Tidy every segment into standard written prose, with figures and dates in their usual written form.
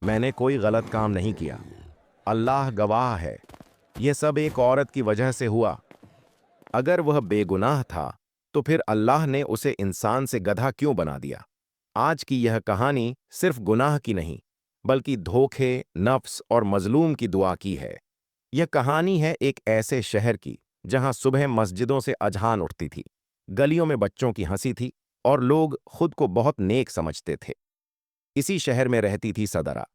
मैंने कोई गलत काम नहीं किया। अल्लाह गवाह है, यह सब एक औरत की वजह से हुआ। अगर वह बेगुनाह था तो फिर अल्लाह ने उसे इंसान से गधा क्यों बना दिया? आज की यह कहानी सिर्फ गुनाह की नहीं, बल्कि धोखे, नफ्स और मजलूम की दुआ की है। यह कहानी है एक ऐसे शहर की जहां सुबह मस्जिदों से अजान उठती थी, गलियों में बच्चों की हंसी थी और लोग खुद को बहुत नेक समझते थे। इसी शहर में रहती थी सदरा,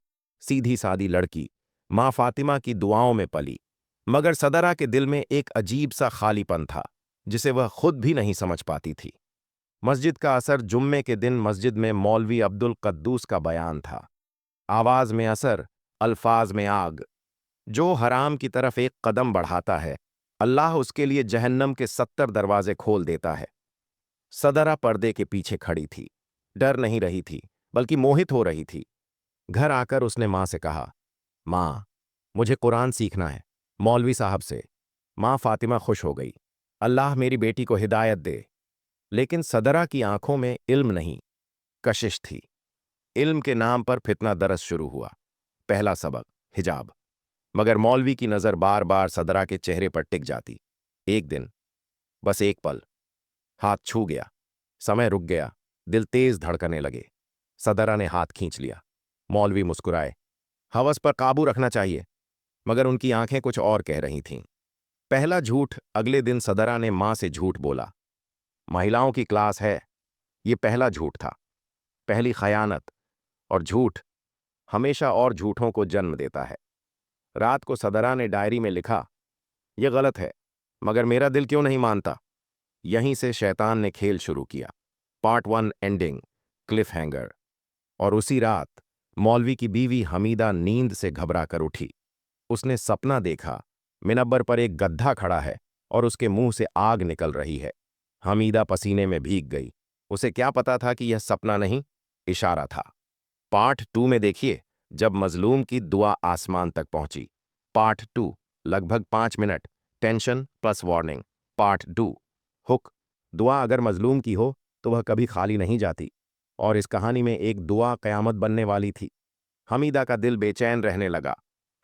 सीधी सादी लड़की, माँ फातिमा की दुआओं में पली। मगर सदरा के दिल में एक अजीब सा खालीपन था, जिसे वह खुद भी नहीं समझ पाती थी। मस्जिद का असर जुम्मे के दिन मस्जिद में मौलवी अब्दुल कद्दूस का बयान था। आवाज में असर, अल्फाज में आग। जो हराम की तरफ एक कदम बढ़ाता है, अल्लाह उसके लिए जहन्नम के 70 दरवाजे खोल देता है। सदरा पर्दे के पीछे खड़ी थी, डर नहीं रही थी, बल्कि मोहित हो रही थी। घर आकर उसने माँ से कहा, माँ, मुझे कुरान सीखना है, मौलवी साहब से। माँ फातिमा खुश हो गई, अल्लाह मेरी बेटी को हिदायत दे। लेकिन सदरा की आंखों में इल्म नहीं, कशिश थी। इल्म के नाम पर फितना दरस शुरू हुआ। पहला सबक, हिजाब। मगर मौलवी की नजर बार बार सदरा के चेहरे पर टिक जाती। एक दिन, बस एक पल, हाथ छू गया, समय रुक गया, दिल तेज धड़कने लगे। सदरा ने हाथ खींच लिया। मौलवी मुस्कुराए, हवस पर काबू रखना चाहिए। मगर उनकी आंखें कुछ और कह रही थीं। पहला झूठ, अगले दिन सदरा ने मां से झूठ बोला। महिलाओं की क्लास है, ये पहला झूठ था, पहली खयानत। और झूठ हमेशा और झूठों को जन्म देता है। रात को सदरा ने डायरी में लिखा, यह गलत है, मगर मेरा दिल क्यों नहीं मानता। यहीं से शैतान ने खेल शुरू किया। Part 1 ending, Cliff hanger. और उसी रात मौलवी की बीवी हमीदा नींद से घबरा कर उठी। उसने सपना देखा, मिनब्बर पर एक गद्धा खड़ा है और उसके मुंह से आग निकल रही है। हमीदा पसीने में भीग गई। उसे क्या पता था कि यह सपना नहीं, इशारा था। पार्ट 2 में देखिए, जब मजलूम की दुआ आसमान तक पहुंची। पार्ट 2, लगभग 5 minute, tension plus warning. Part 2, hook. दुआ अगर मजलूम की हो तो वह कभी खाली नहीं जाती। और इस कहानी में एक दुआ कयामत बनने वाली थी। हमीदा का दिल बेचैन रहने लगा।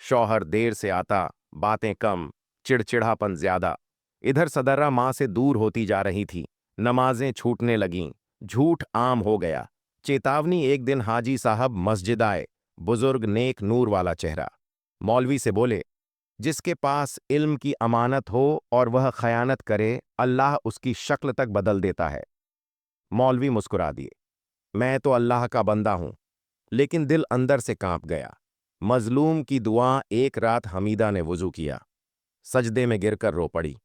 शौहर देर से आता, बातें कम, चिड़चिड़ापन ज्यादा। इधर सदर्रा माँ से दूर होती जा रही थी, नमाजें छूटने लगीं, झूठ आम हो गया। चेतावनी, एक दिन हाजी साहब मस्जिद आए, बुजुर्ग नेक नूर वाला चेहरा। मौलवी से बोले, जिसके पास इल्म की अमानत हो और वह खयानत करे, अल्लाह उसकी शक्ल तक बदल देता है। मौलवी मुस्कुरा दिए, मैं तो अल्लाह का बंदा हूं। लेकिन दिल अंदर से कांप गया। मजलूम की दुआ। एक रात हमीदा ने वुजू किया, सजदे में गिरकर रो पड़ी,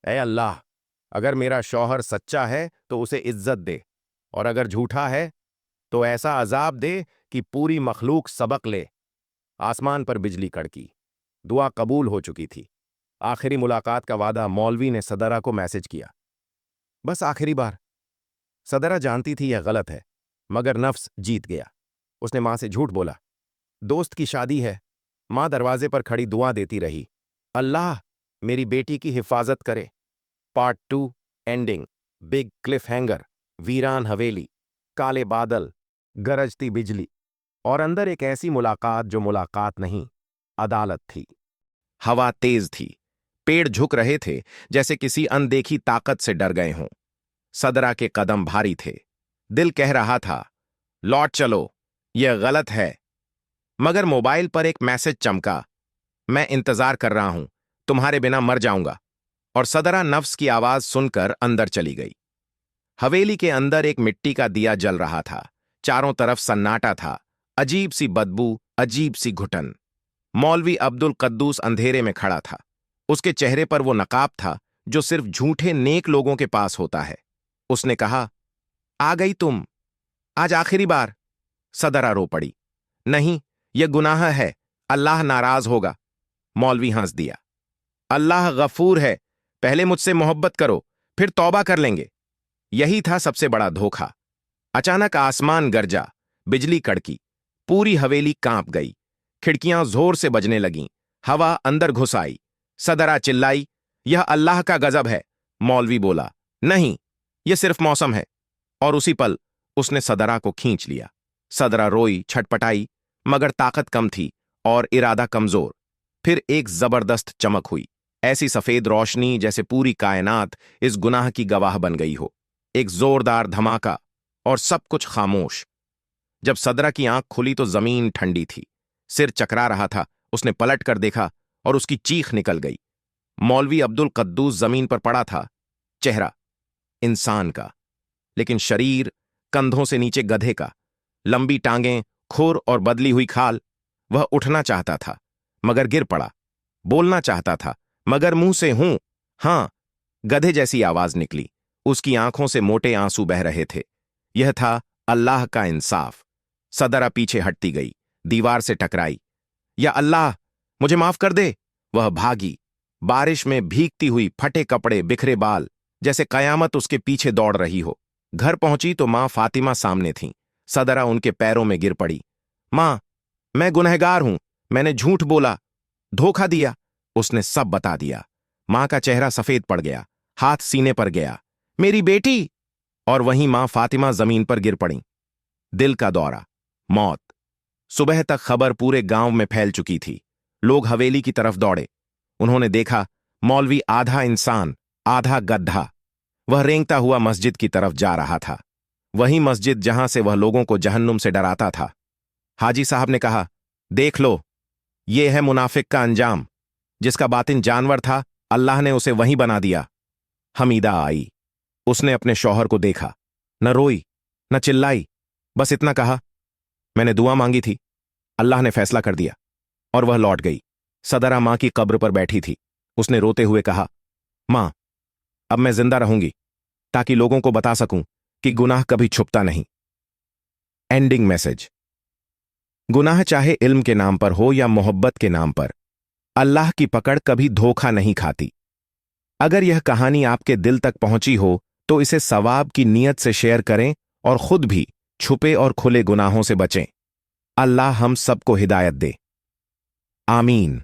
ऐ अल्लाह, अगर मेरा शौहर सच्चा है तो उसे इज्जत दे, और अगर झूठा है तो ऐसा अजाब दे कि पूरी मखलूक सबक ले। आसमान पर बिजली कड़की। दुआ कबूल हो चुकी थी। आखिरी मुलाकात का वादा मौलवी ने सदरा को मैसेज किया, बस आखिरी बार। सदरा जानती थी यह गलत है, मगर नफ्स जीत गया। उसने मां से झूठ बोला, दोस्त की शादी है। मां दरवाजे पर खड़ी दुआ देती रही, अल्लाह मेरी बेटी की हिफाजत करे। Part 2 ending, big Cliff hanger. वीरान हवेली, काले बादल, गरजती बिजली, और अंदर एक ऐसी मुलाकात जो मुलाकात नहीं, अदालत थी। हवा तेज थी, पेड़ झुक रहे थे जैसे किसी अनदेखी ताकत से डर गए हों। सदरा के कदम भारी थे। दिल कह रहा था, लौट चलो, यह गलत है। मगर मोबाइल पर एक मैसेज चमका, मैं इंतजार कर रहा हूं, तुम्हारे बिना मर जाऊंगा। और सदरा नफ्स की आवाज सुनकर अंदर चली गई। हवेली के अंदर एक मिट्टी का दिया जल रहा था। चारों तरफ सन्नाटा था, अजीब सी बदबू, अजीब सी घुटन। मौलवी अब्दुल कद्दूस अंधेरे में खड़ा था। उसके चेहरे पर वो नकाब था जो सिर्फ झूठे नेक लोगों के पास होता है। उसने कहा, आ गई तुम, आज आखिरी बार। सदरा रो पड़ी, नहीं, यह गुनाह है, अल्लाह नाराज होगा। मौलवी हंस दिया, अल्लाह गफूर है, पहले मुझसे मोहब्बत करो, फिर तौबा कर लेंगे। यही था सबसे बड़ा धोखा। अचानक आसमान गरजा, बिजली कड़की, पूरी हवेली कांप गई, खिड़कियां जोर से बजने लगीं, हवा अंदर घुस आई। सदरा चिल्लाई, यह अल्लाह का गजब है। मौलवी बोला, नहीं, यह सिर्फ मौसम है। और उसी पल उसने सदरा को खींच लिया। सदरा रोई, छटपटाई, मगर ताकत कम थी और इरादा कमजोर। फिर एक जबरदस्त चमक हुई, ऐसी सफेद रोशनी जैसे पूरी कायनात इस गुनाह की गवाह बन गई हो। एक जोरदार धमाका और सब कुछ खामोश। जब सदरा की आंख खुली तो जमीन ठंडी थी, सिर चकरा रहा था। उसने पलट कर देखा और उसकी चीख निकल गई। मौलवी अब्दुल कद्दूस जमीन पर पड़ा था, चेहरा इंसान का, लेकिन शरीर कंधों से नीचे गधे का, लंबी टांगें, खुर और बदली हुई खाल। वह उठना चाहता था मगर गिर पड़ा, बोलना चाहता था मगर मुंह से हूं, हां, गधे जैसी आवाज निकली। उसकी आंखों से मोटे आंसू बह रहे थे। यह था अल्लाह का इंसाफ। सदरा पीछे हटती गई, दीवार से टकराई। या अल्लाह, मुझे माफ कर दे। वह भागी, बारिश में भीगती हुई, फटे कपड़े, बिखरे बाल, जैसे कयामत उसके पीछे दौड़ रही हो। घर पहुंची तो मां फातिमा सामने थीं। सदरा उनके पैरों में गिर पड़ी। मां, मैं गुनहगार हूं, मैंने झूठ बोला, धोखा दिया। उसने सब बता दिया। मां का चेहरा सफेद पड़ गया, हाथ सीने पर गया। मेरी बेटी! और वहीं मां फातिमा जमीन पर गिर पड़ी। दिल का दौरा, मौत। सुबह तक खबर पूरे गांव में फैल चुकी थी। लोग हवेली की तरफ दौड़े। उन्होंने देखा मौलवी आधा इंसान आधा गड्ढा। वह रेंगता हुआ मस्जिद की तरफ जा रहा था, वही मस्जिद जहां से वह लोगों को जहन्नुम से डराता था। हाजी साहब ने कहा, देख लो, ये है मुनाफिक का अंजाम। जिसका बातिन जानवर था, अल्लाह ने उसे वहीं बना दिया। हमीदा आई। उसने अपने शौहर को देखा, न रोई न चिल्लाई, बस इतना कहा, मैंने दुआ मांगी थी, अल्लाह ने फैसला कर दिया। और वह लौट गई। सदरा मां की कब्र पर बैठी थी। उसने रोते हुए कहा, मां, अब मैं जिंदा रहूंगी ताकि लोगों को बता सकूं कि गुनाह कभी छुपता नहीं। Ending message. गुनाह चाहे इल्म के नाम पर हो या मोहब्बत के नाम पर, अल्लाह की पकड़ कभी धोखा नहीं खाती। अगर यह कहानी आपके दिल तक पहुंची हो तो इसे सवाब की नीयत से शेयर करें और खुद भी छुपे और खुले गुनाहों से बचें। अल्लाह हम सबको हिदायत दे। आमीन।